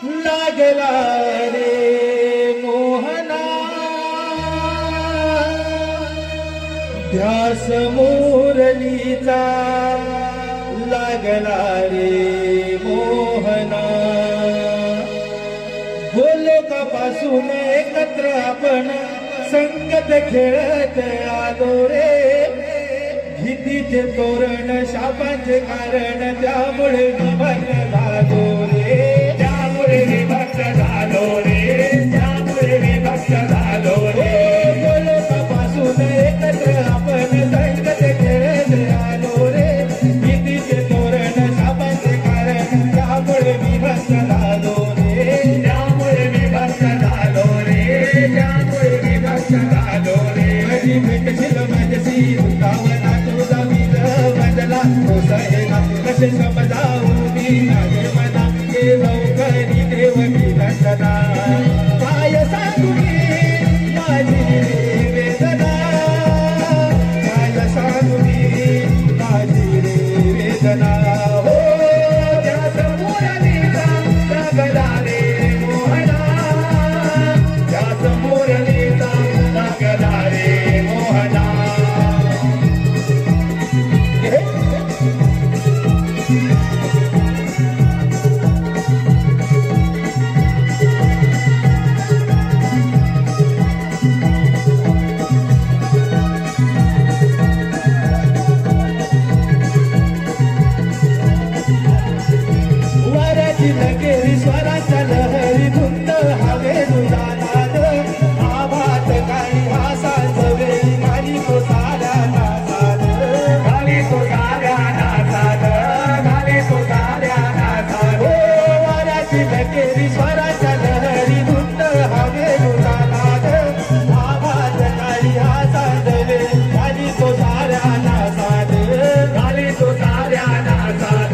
लागला रे मोहना ध्यास मुरलीचा लागला रे मोहना गोलोकापासून एकत्र आपण संगत खेळत आलो रे भीतीचे तोरण शापांचे कारण त्यामुळे विभक्त झालो रे त्यामुळे विभक्त झालो रे त्यामुळे विभक्त झालो रे गोलोकापासून एकत्र आपण संगत खेळत आलो रे भीतीचे तोरण शापांचे कारण त्यामुळे विभक्त झालो रे त्यामुळे विभक्त झालो रे त्यामुळे विभक्त झालो रे कधी भेटशील माझ्याशी वृंदावना तुझा वीर मजला कोसळेना कसे समजावू मी माझे मना ये लवकरी देवकी नंदना काय सांगू मी माझी वेदना काय सांगू मी माझी वेदना हो त्या समोरलीचा लागला रे मोहना त्या समोरलीचा लागला रे मोहना वराची लगेरी स्वराचा लहरी धुंद हवेनु जाणार आभात काही हासाच वेळी घाली तो साऱ्या नासात घाली तो साऱ्या नासात घाली तो साऱ्या नासात हो वराची लगेरी स्वराचा लहरी धुंद हवेनु जाणार आभात काही हासाच वेळी घाली तो साऱ्या नासात घाली तो साऱ्या नासात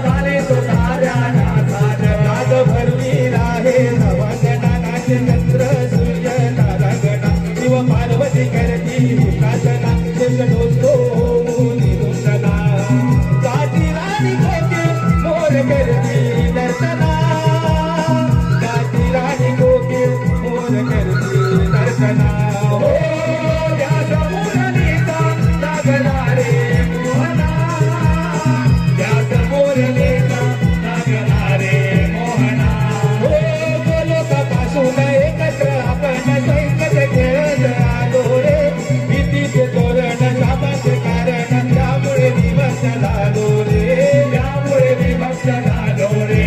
घाली तो साऱ्या नासात नाग भरवीला हे नवगणा नाचे चंद्र सूर्य तारागणा शिव पार्वती करती हुतासना शेष डोसतो मुनी दुसना गाती राणी कोकिळ मोर करती दर्शना गाती राणी कोकिळ मोर करती दर्शना हो त्या समोरलीचा लागला रे मोहना त्या समोरलीचा लागला रे मोहना हो गोलोकापासून एकत्र आपण संगत खेळत आलो रे भीतीचे तोरण शापाचे कारण त्यामुळे विभक्त झालो रे त्यामुळे विभक्त झालो रे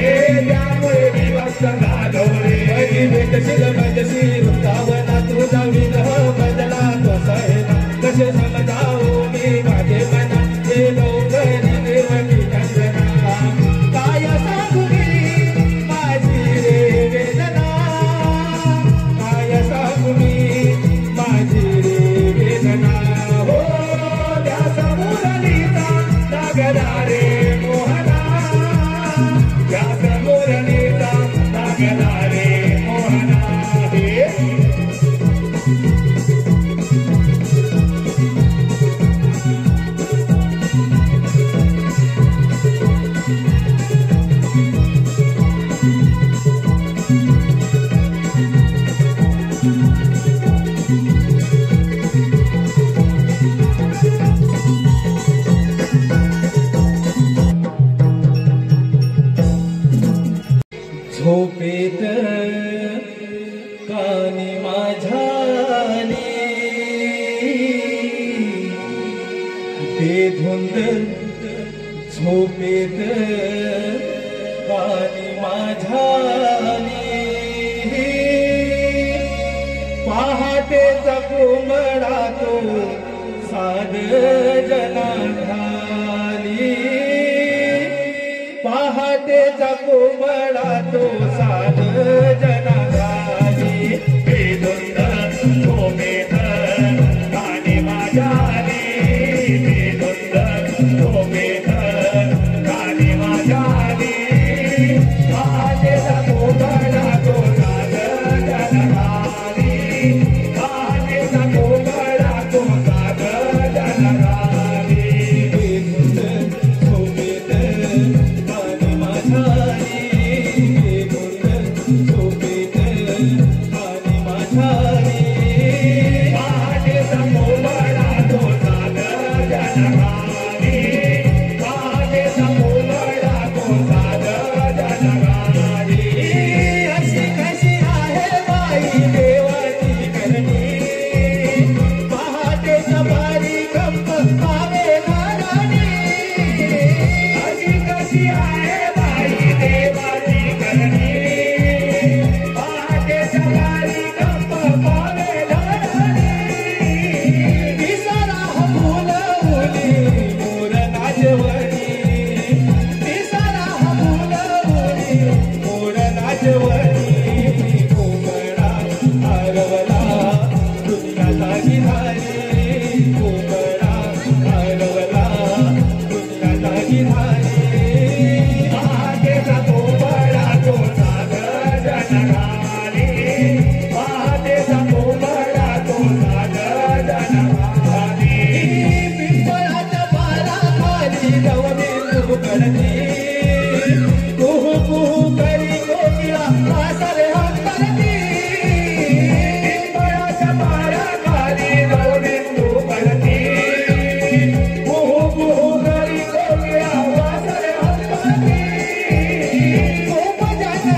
त्यामुळे विभक्त झालो रे कधी भेटशील माझ्याशी वृंदावना तुझा विरह बदला कोसळेना कसे समजावू मी माझे मना हे लवकरी देवकी नंदना काय सांगू मी माझी रे वेदना काय सांगू मी माझी रे वेदना हो त्या समोरलीचा लागला रे मोहना त्या समोरलीचा लागला रे मोहना हे झोपेत कानी माझ्याने बेधुंद झोपेत कानी माझ्याने पहाटेचा कोंबडा तो साध जनाधाली पहाटेचा कोंबडा तो साध जनाधाली बेधुंद झोपेत कानी माझ्याने बेधुंद झोपेत कानी माझ्याने पहाटेचा कोंबडा तो साध जनाधाली पहाटेचा कोंबडा तो साध जनाधाली बेधुंद झोपेत कानी माझ्याने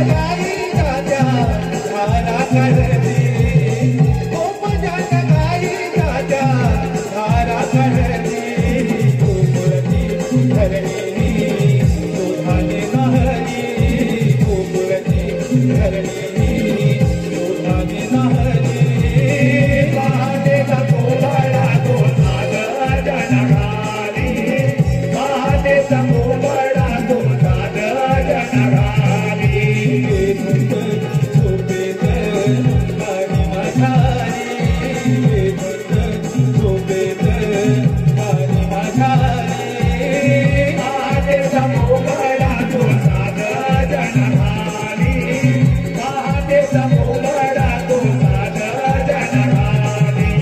गाई जात्या धारा करती गोपजात गाई जात्या धारा करती गोकुळती धरणी दुधाने नहरी गोकुळती धरणी दुधाने नहरी महादेचा कोबळा तो नाद जनघारी महादेचा कोबळा तो नाद जनघारी धुंद झोपेत आणि मझारी धुंद झोपेत आणि मझारी महादेचा कोबळा तो नाद जनघारी महादेचा कोबळा तो नाद जनघारी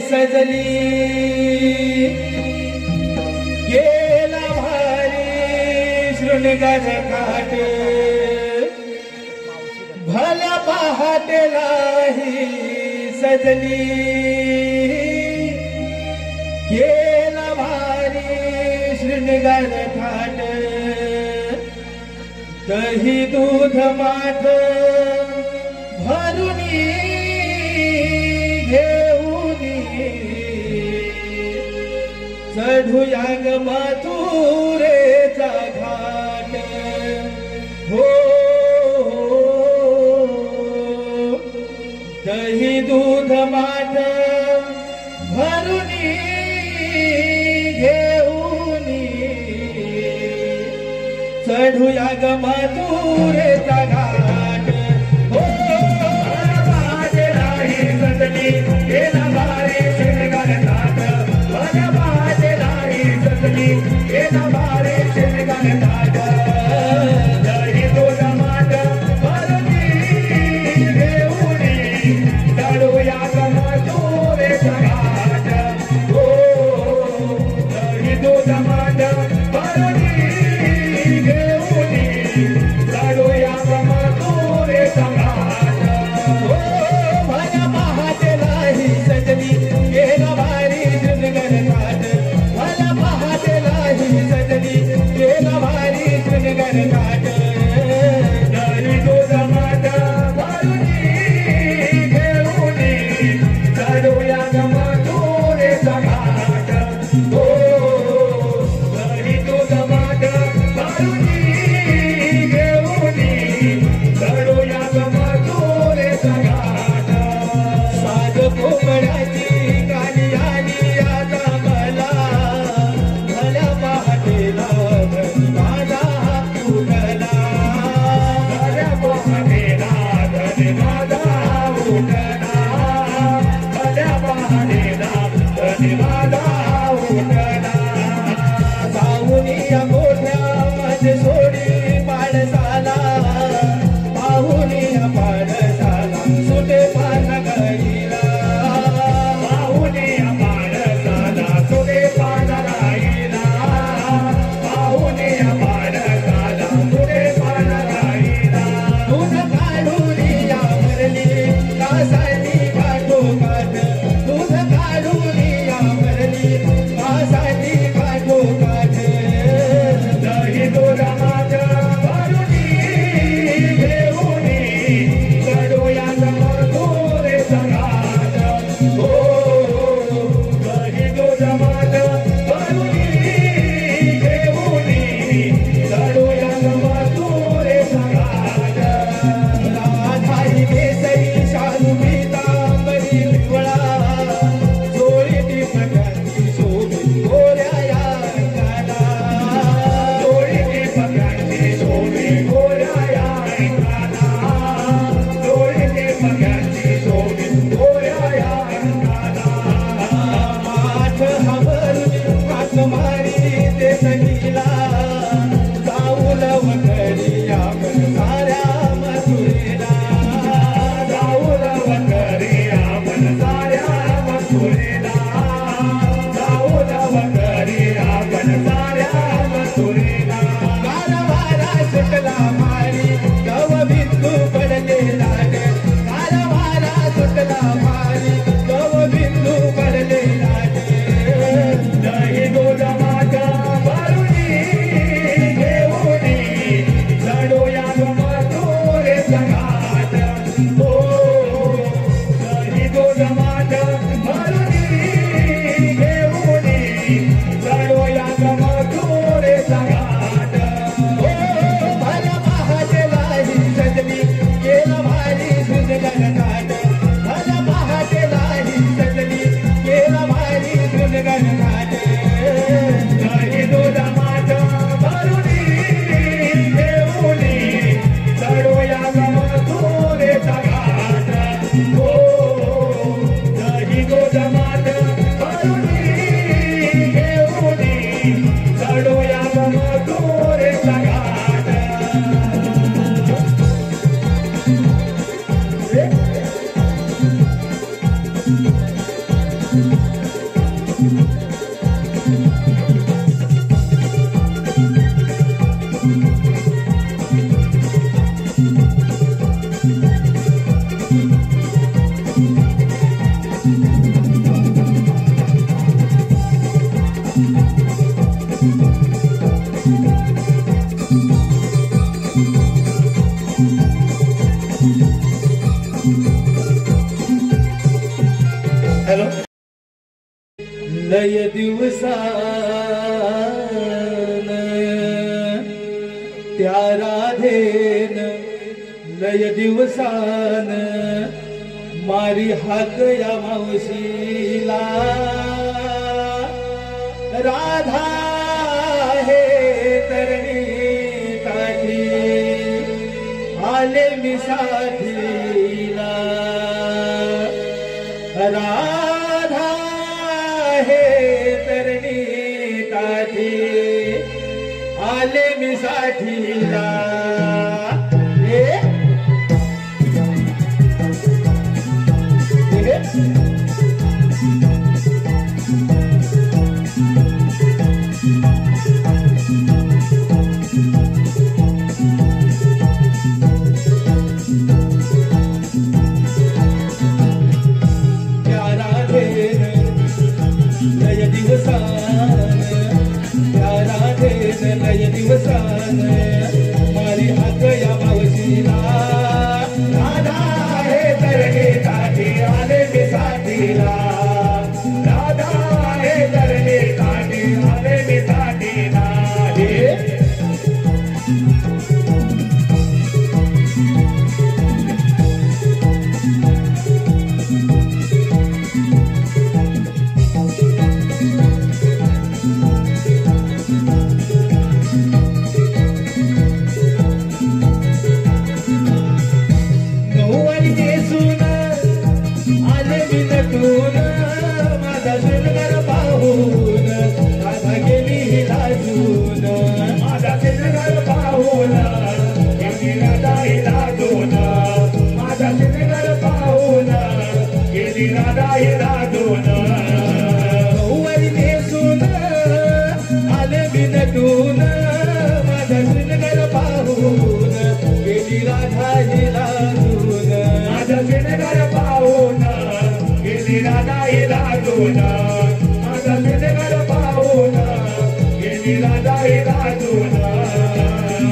सजली गेला भारी शृंगार घाट भल्या पहाटेलाही सजली गेला भारी शृंगार घाट दही दूध माठ भरुनी घेऊनी चढूया ग मथुरेचा घाट हो दही दूध माठ भरुनी घेऊनी चढूया ग मथुरेचा घाट हो माझे राही सजली गेला भारी शृंगार घाट माझ्या माझे राही सजली गेला भारी शृंगार घाट दही दूध माठ भरुनी घेऊनी चढूया ग मथुरेचा घाट हो दही दूध माठ भरुनी घेऊनी चढूया ग हॅलो. लय दिवसान त्या राधेन लय दिवसान मारी हाक या मावशीला. राधा हे तरणी काठी आले मी साथीला. राधा हे तरणी काठी आले मी साथीला. लय दिवसान मारी हाक या मावशीला. राधा हे तरणी काठी आले मी साथीला. राधा हे तरणी काठी आले मी साथीला. माझा शृंगार पाहून राधा गेली लाजून. माझा शृंगार पाहून गेली राधा लाजून. माझा शृंगार पाहून गेली राधा लाजून. नऊवारी नेसून आले मी नटून. माझा शृंगार पाहून गेली राधा लाजून. माझा शृंगार पाहून गेली राधा लाजून. माझा शृंगार पाहून गेली राधा लाजून.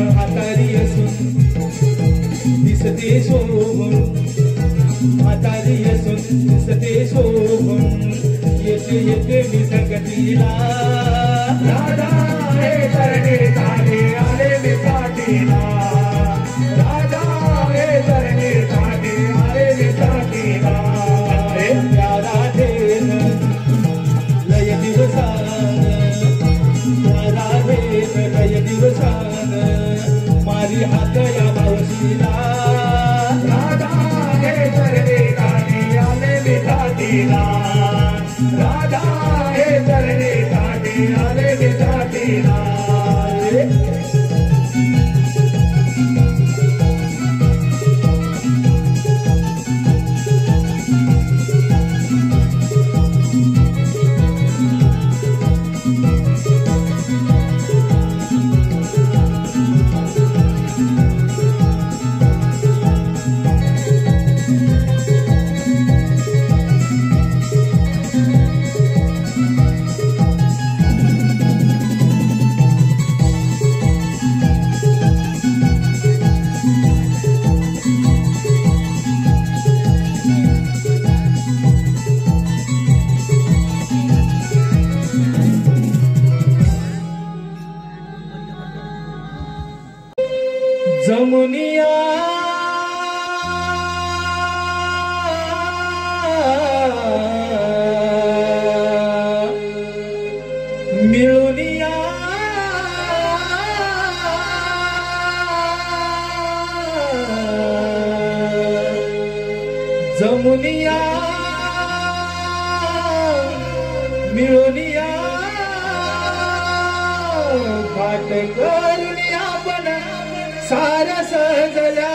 म्हातारी असून दिसते शोभून. म्हातारी असून दिसते शोभून येते येते मी संगतीला. राधा हे तरणी काठी आले मी साथीला. राधा हे तरणी काठी आले मी साथीला. लय दिवसान मारी हाक या मावशीला. राधा हे तरणी काठी आले मी साथीला. राधा हे तरणी काठी आले मी साथीला. जमुनिया मिळुनिया जमुनिया मिळुनिया फाट करुनिया पण सारा सजल्या.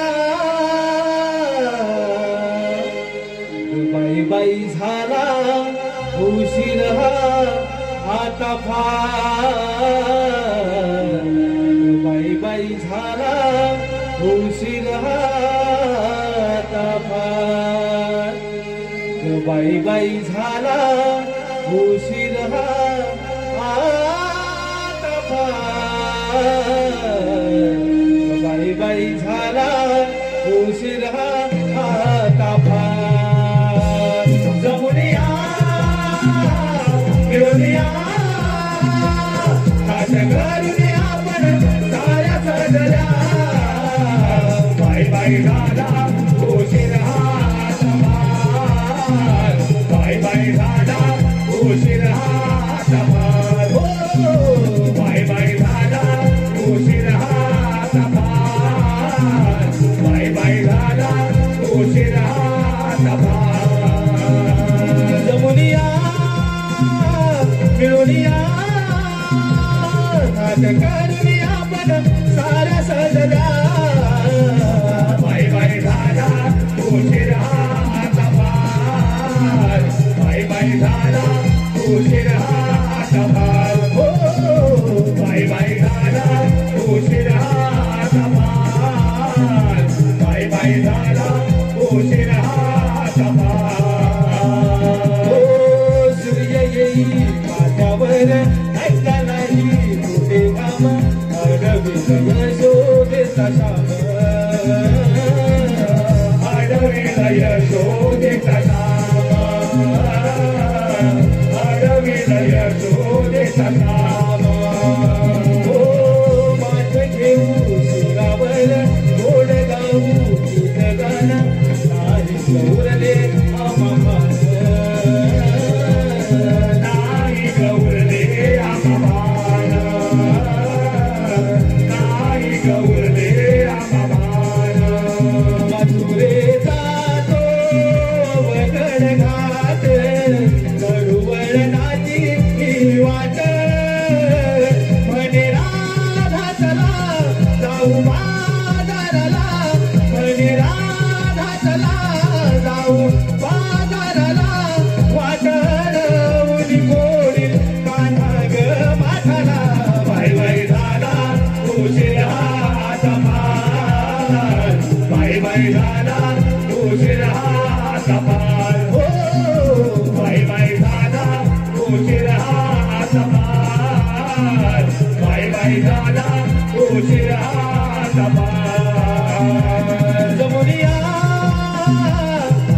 बाई बाई झाला उशीर आता फार. बाई बाई झाला उशीर आता फार. बाई बाई झाला उशीर आता फार. बाई बाई झाला उशीर आता फार. जमुनिया हात करून आपण साऱ्या सजल्या बाय बाय झाला उशीर हात भार बाय बाय झाला उशीर हात भार हो बाय बाय झाला उशीर हात भार बाय बाय झाला उशीर हात भार जमुनिया मिळूनिया हात करून आपण साऱ्या सजल्या बाय बाय झाला उशीर हात भार बाय बाय झाला उशीर हात भार हो बाय बाय झाला उशीर हात भार बाय बाय झाला उशीर हात भार हो सूर्य येईल पाटावर ऐकला नाही कुठे काम अडविल यशोदेचा श्याम अडविल यशोदेचा श्याम अडविल यशोदेचा श्याम हो माठ घेऊ शिरावर गोड गाऊ गीत गाणं नाही गौरले आम्हामान नाही गौरले आम्हामान नाही गौरले आम्हामान मथुरे जातो वगड घाट कडुवळणाची ही वाट म्हणे राधा चला जाऊ बाजाराला म्हणे राधा चला जाऊ बाजाराला वाट अडवली मोडील कान्हा ग माठाला बाय बाय झाला उशीर हात भार बाय बाय झाला उशीर हात भार हो बाय बाय झाला उशीर हात भार बाय बाय झाला उशीर हात भार जमुनिया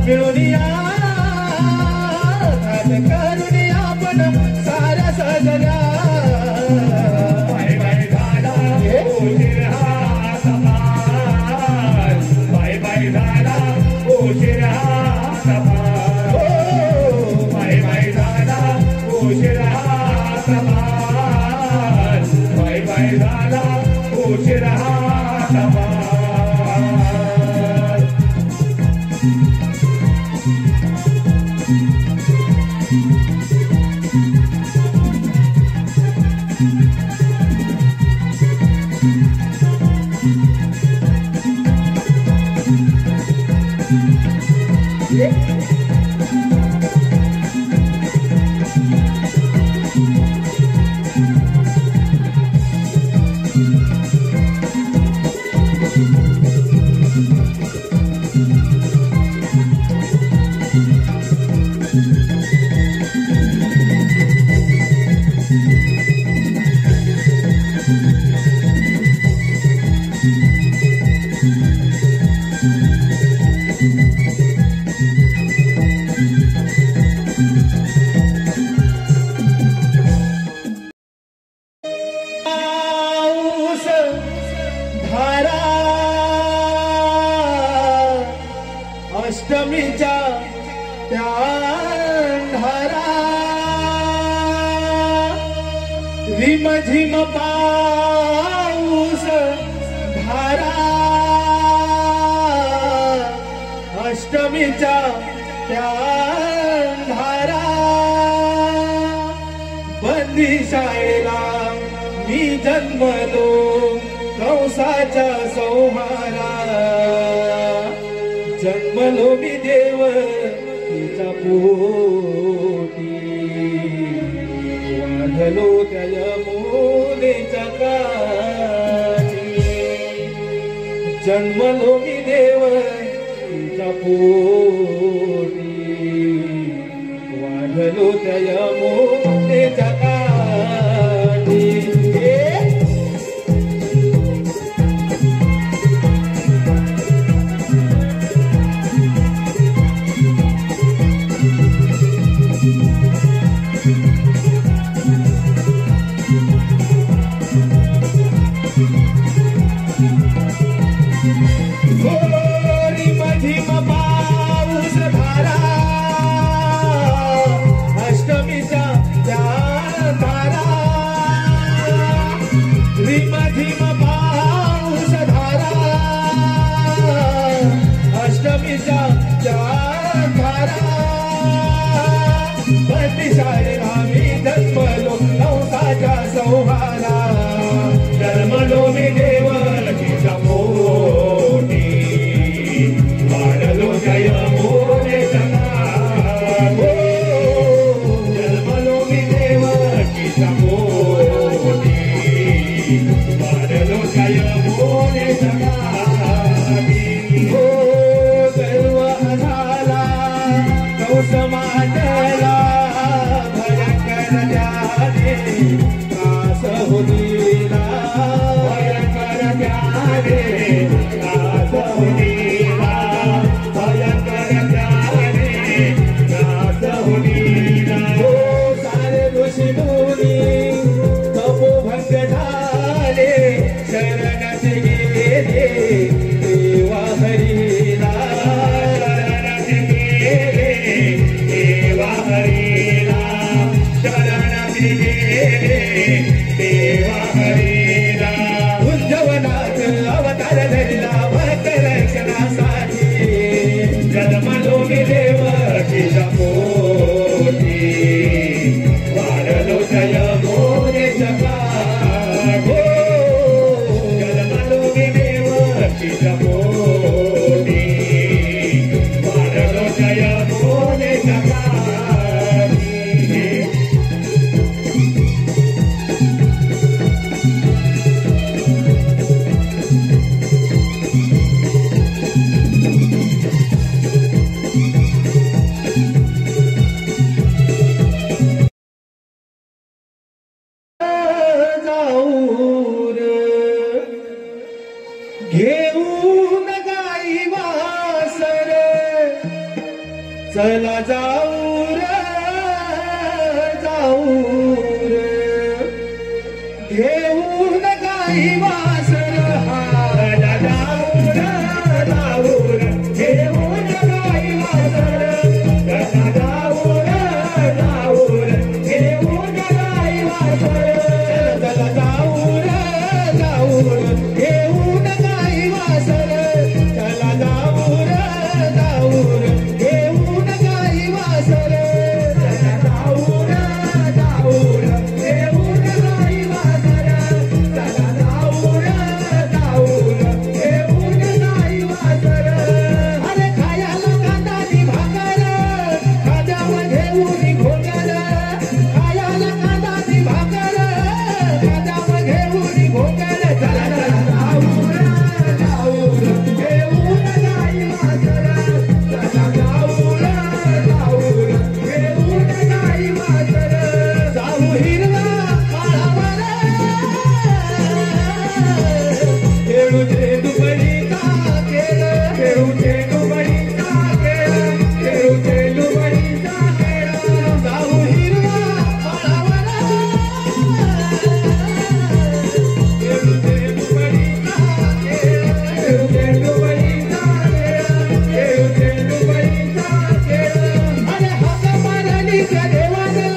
मिळूनिया हात करून आपण साऱ्या सजल्या बाय बाय झाला उशीर हात भार बाय बाय झाला उशीर हात भार हो बाय बाय झाला उशीर हात भार बाय बाय झाला उशीर हात भार अष्टमीच्या त्या अंधारा रिमझिम पाऊस धारा अष्टमीच्या त्या अंधारा बंदी शाळेला मी जन्मलो कंसाच्या संहारा जन्मलो मी देव तिचा पोटी वाढलो त्या यमुनेच्या काठी जन्मलो मी देव तिचा पोटी वाढलो त्या यमुनेच्या काठी शाळे आम्ही जन्मलो नवसाच्या सौभाला जन्मलो मी देवकीच्या पोटी वाढलो जय मोरे जन्मलो मी देवकीच्या पोटी वाढलो जय मोरे समाजला भयंकर द्याने कास होतीला भयंकर द्याने कास होतीला भयंकर द्याने कास होतीला सारे ऋषी मुनी तपोभंग झाले शरणच गेले देवा हरीला देवा हरीला उज्जवनाथ अवतार धरला भक्त रक्षणासाठी जन्मलो मी देवकीच्या पोटी वाढलो जय मोरे जगागो जन्मलो मी देवकीच्या पोटी वाढलो जय मोरे जगा घेऊन गाई वासर चला जाऊ रे घेऊन गाई वासर चला जाऊ रे घेऊन गाई वासर चला जाऊ रे घेऊन गाई वासर चला जाऊ रे घेऊन गाई वासर चला जाऊ रे घेऊन गाई वासर चला जाऊ रे घेऊन गाई वासर चला जाऊ रे घेऊन गाई वासर अरे खायला कांदानी भाकर खाद्यावर घेऊन घोगल खायला कांदानी भाकर खाद्यावर घेऊन घोगल चला जाऊ रे घेऊन गाई वासर चला जाऊ रे घेऊन गाई वासर जाऊ हिरवा काळावर खेळू चेंडू बळीचा खेळ खेळू चेंडू बळीचा खेळ खेळू चेंडू बळीचा खेळ जाऊ हिरवा काळावर खेळू चेंडू बळीचा खेळ खेळू चेंडू बळीचा खेळ खेळू चेंडू बळीचा खेळ अरे हाक मारली त्या देवानं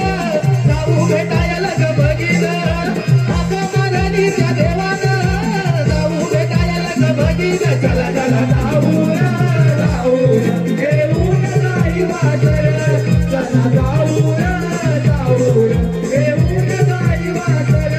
जाऊ भेटायला ग बघितलं हाक मारली त्या देवानं जाऊ भेटायला ग बघितलं चला चला जाऊ रे घेऊन गाई वासर चला जाऊ रे घेऊन गाई वासर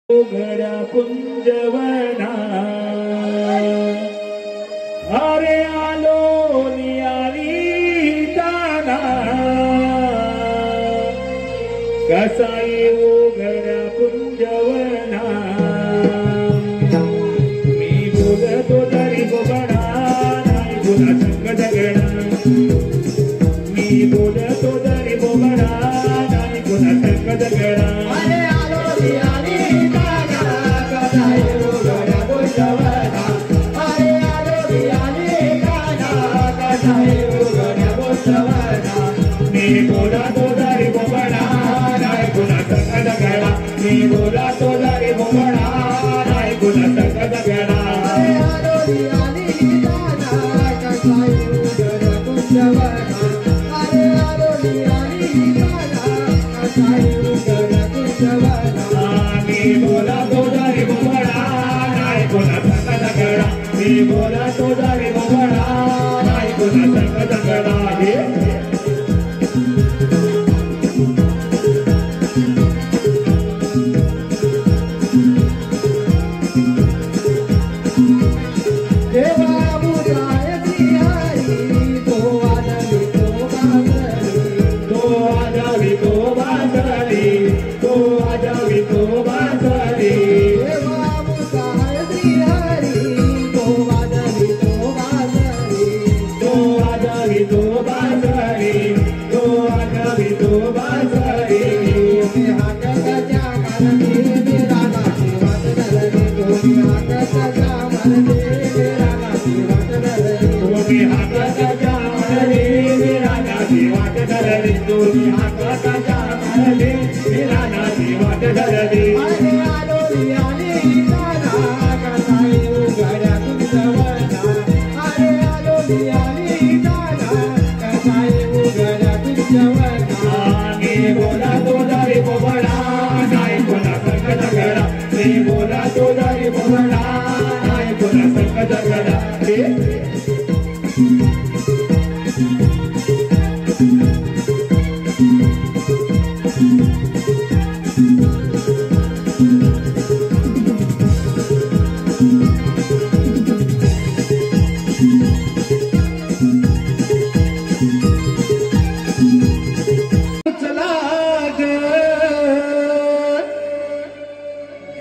घड्या कुंजवना अरे आलो नियाली जाना कसा येऊ घड्या कुंजवना मी बोलतो तरी बोबडा नाही बोला संग दगडा मी बोलतो तरी बोबडा नाही बोला संग दगडा अरे आलो नियाली जाना कसा येऊ घड्या कुंजवना अरे आलो नियाली जाना कसा येऊ घड्या कुंजवना मी बोलतो तरी बोबडा नाही बोला संग दगडा मी बोलतो तरी बोबडा नाही बोला संग दगडा अरे आलो नियाली जाना कसा येऊ घड्या कुंजवना अरे आलो नियाली बोलतो दारी बोबडा नाही कुणा संग दगडा हे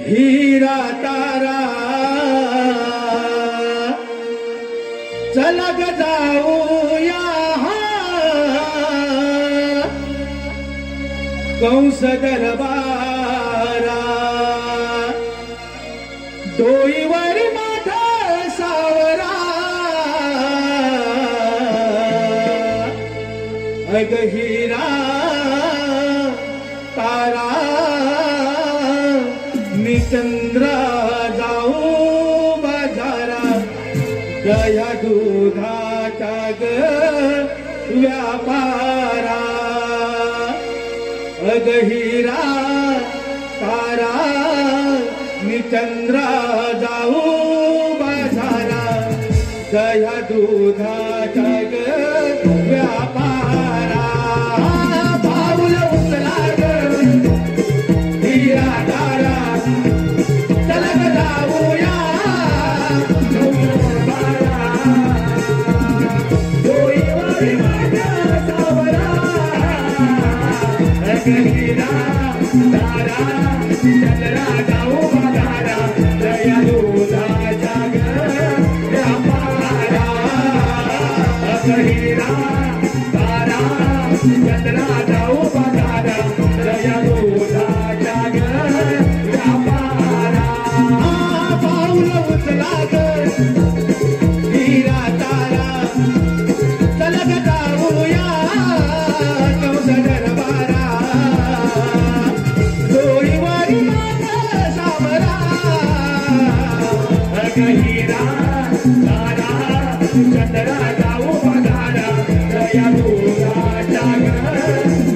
हीरा तारा चला ग जाऊया कंस दरबारा डोईवर माथा सावरा अग हीरा तारा चंद्र जाऊ बाजारा दया दुधाचा ग व्यापारा अग हीरा तारा निचंद्र जाऊ बाजारा दया दुधाचा ग व्यापारा पाऊल उचला ग हीरा तारा हीरा तारा चंद्रा जाऊ बाजारा दया दुधाचा ग व्यापारा हीरा तारा चंद्रा जाऊ बाजारा दया दुधाचा ग व्यापारा पाऊल उचला ग हीरा तारा चला ग जाऊया कंस दरबारा हीरा तारा चंद्रा जाऊ बाजारा दया दुधाचा ग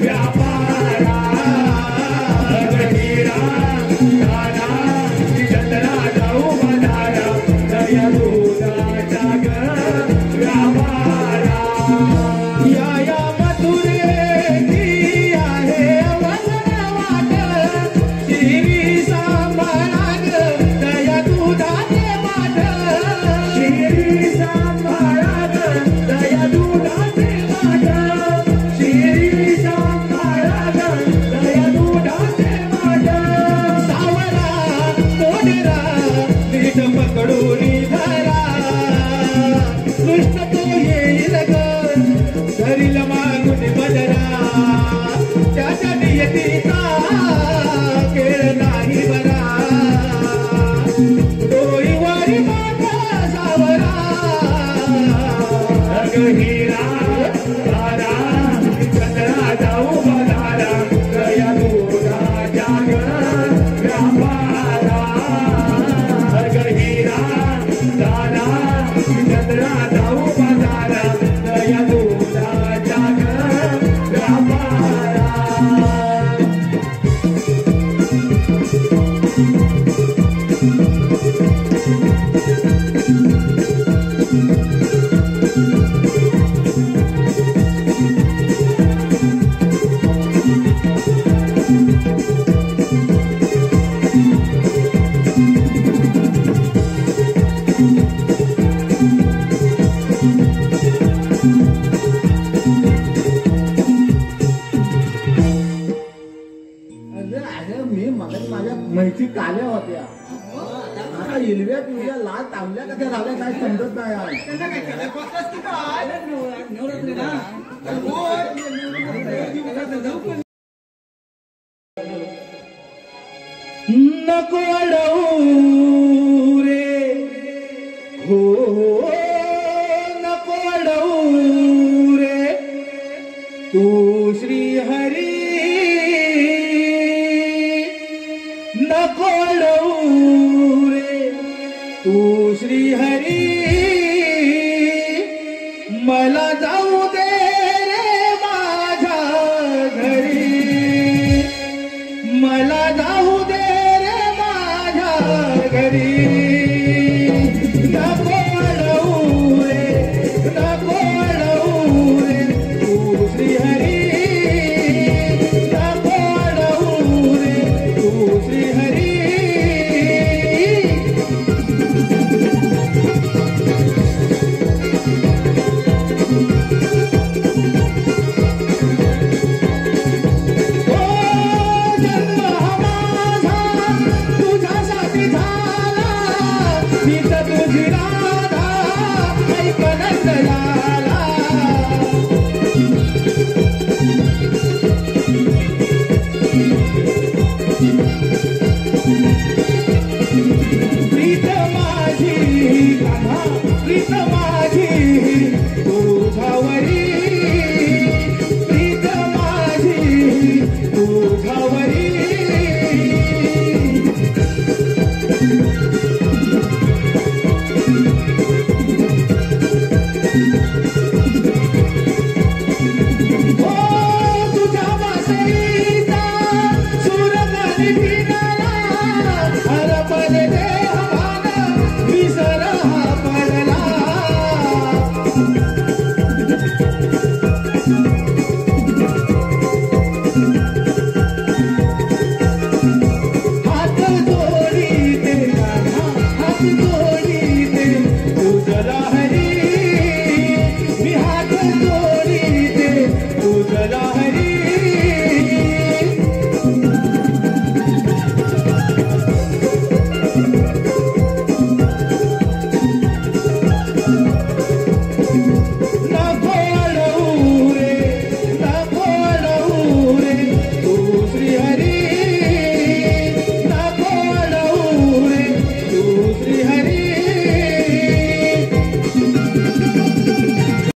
पूर्वीची काल्या होत्या आता हिरव्या पिवळ्या लाल तांबल्या कशा झाल्या काय समजत नाही नको अडवू रे हो नको अडवू रे तू श्री हरी नको अडवू रे तू